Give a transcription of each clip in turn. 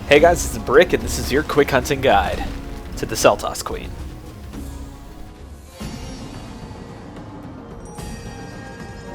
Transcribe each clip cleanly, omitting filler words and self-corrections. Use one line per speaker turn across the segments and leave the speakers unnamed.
Hey guys, this is Brick, and this is your quick hunting guide to the Seltas Queen.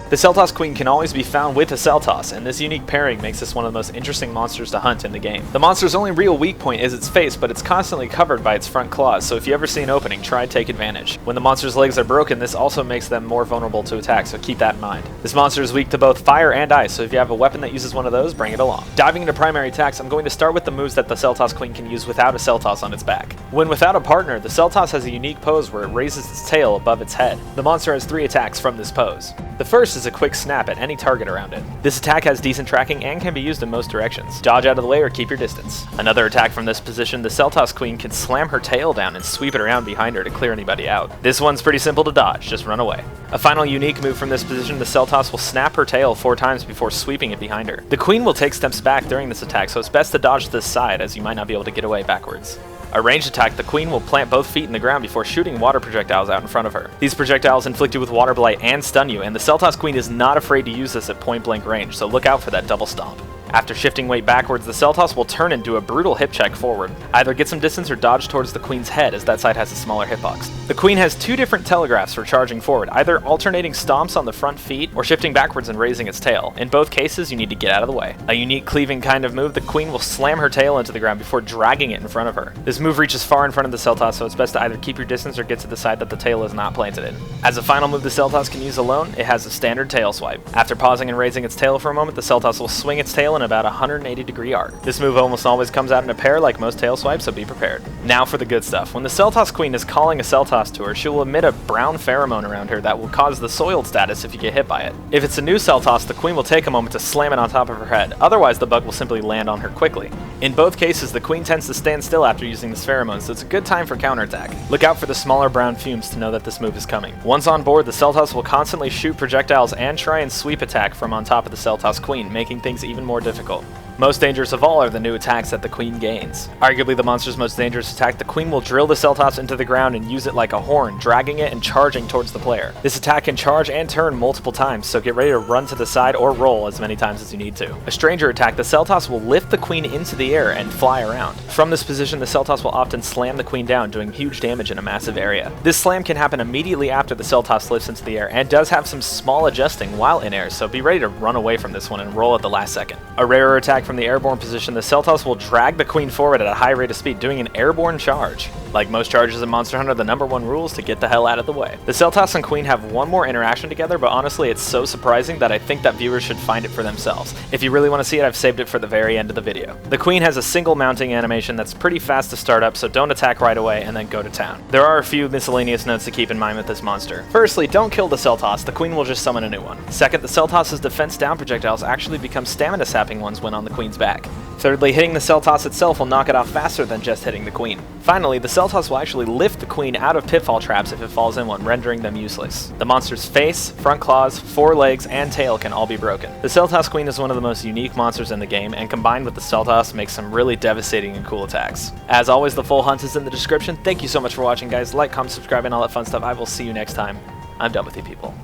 The Seltas Queen can always be found with a Seltas, and this unique pairing makes this one of the most interesting monsters to hunt in the game. The monster's only real weak point is its face, but it's constantly covered by its front claws, so if you ever see an opening, try to take advantage. When the monster's legs are broken, this also makes them more vulnerable to attack, so keep that in mind. This monster is weak to both fire and ice, so if you have a weapon that uses one of those, bring it along. Diving into primary attacks, I'm going to start with the moves that the Seltas Queen can use without a Seltas on its back. When without a partner, the Seltas has a unique pose where it raises its tail above its head. The monster has 3 attacks from this pose. The first is a quick snap at any target around it. This attack has decent tracking and can be used in most directions. Dodge out of the way or keep your distance. Another attack from this position, the Seltas Queen can slam her tail down and sweep it around behind her to clear anybody out. This one's pretty simple to dodge, just run away. A final unique move from this position, the Seltas will snap her tail 4 times before sweeping it behind her. The Queen will take steps back during this attack, so it's best to dodge to the side as you might not be able to get away backwards. A ranged attack, the Queen will plant both feet in the ground before shooting water projectiles out in front of her. These projectiles inflict you with water blight and stun you, and the Seltas Queen is not afraid to use this at point blank range, so look out for that double stomp. After shifting weight backwards, the Seltas will turn and do a brutal hip check forward. Either get some distance or dodge towards the Queen's head, as that side has a smaller hitbox. The Queen has 2 different telegraphs for charging forward, either alternating stomps on the front feet or shifting backwards and raising its tail. In both cases, you need to get out of the way. A unique cleaving kind of move, the Queen will slam her tail into the ground before dragging it in front of her. This move reaches far in front of the Seltas, so it's best to either keep your distance or get to the side that the tail is not planted in. As a final move the Seltas can use alone, it has a standard tail swipe. After pausing and raising its tail for a moment, the Seltas will swing its tail in about 180-degree arc. This move almost always comes out in a pair like most tail swipes, so be prepared. Now for the good stuff. When the Seltas Queen is calling a Seltas to her, she will emit a brown pheromone around her that will cause the soiled status if you get hit by it. If it's a new Seltas, the Queen will take a moment to slam it on top of her head, otherwise the bug will simply land on her quickly. In both cases, the Queen tends to stand still after using this pheromone, so it's a good time for counterattack. Look out for the smaller brown fumes to know that this move is coming. Once on board, the Seltas will constantly shoot projectiles and try and sweep attack from on top of the Seltas Queen, making things even more difficult. Most dangerous of all are the new attacks that the Queen gains. Arguably the monster's most dangerous attack, the Queen will drill the Seltas into the ground and use it like a horn, dragging it and charging towards the player. This attack can charge and turn multiple times, so get ready to run to the side or roll as many times as you need to. A stranger attack, the Seltas will lift the Queen into the air and fly around. From this position, the Seltas will often slam the Queen down, doing huge damage in a massive area. This slam can happen immediately after the Seltas lifts into the air and does have some small adjusting while in air, so be ready to run away from this one and roll at the last second. A rarer attack from the airborne position, the Seltas will drag the Queen forward at a high rate of speed, doing an airborne charge. Like most charges in Monster Hunter, the #1 rule is to get the hell out of the way. The Seltas and Queen have one more interaction together, but honestly it's so surprising that I think that viewers should find it for themselves. If you really want to see it, I've saved it for the very end of the video. The Queen has a single mounting animation that's pretty fast to start up, so don't attack right away and then go to town. There are a few miscellaneous notes to keep in mind with this monster. Firstly, don't kill the Seltas, the Queen will just summon a new one. Second, the Seltas' defense down projectiles actually become stamina sapping ones when on the Queen's back. Thirdly, hitting the Seltas itself will knock it off faster than just hitting the Queen. Finally, the Seltas will actually lift the Queen out of pitfall traps if it falls in one, rendering them useless. The monster's face, front claws, 4 legs, and tail can all be broken. The Seltas Queen is one of the most unique monsters in the game, and combined with the Seltas makes some really devastating and cool attacks. As always, the full hunt is in the description. Thank you so much for watching, guys. Like, comment, subscribe, and all that fun stuff. I will see you next time. I'm done with you people.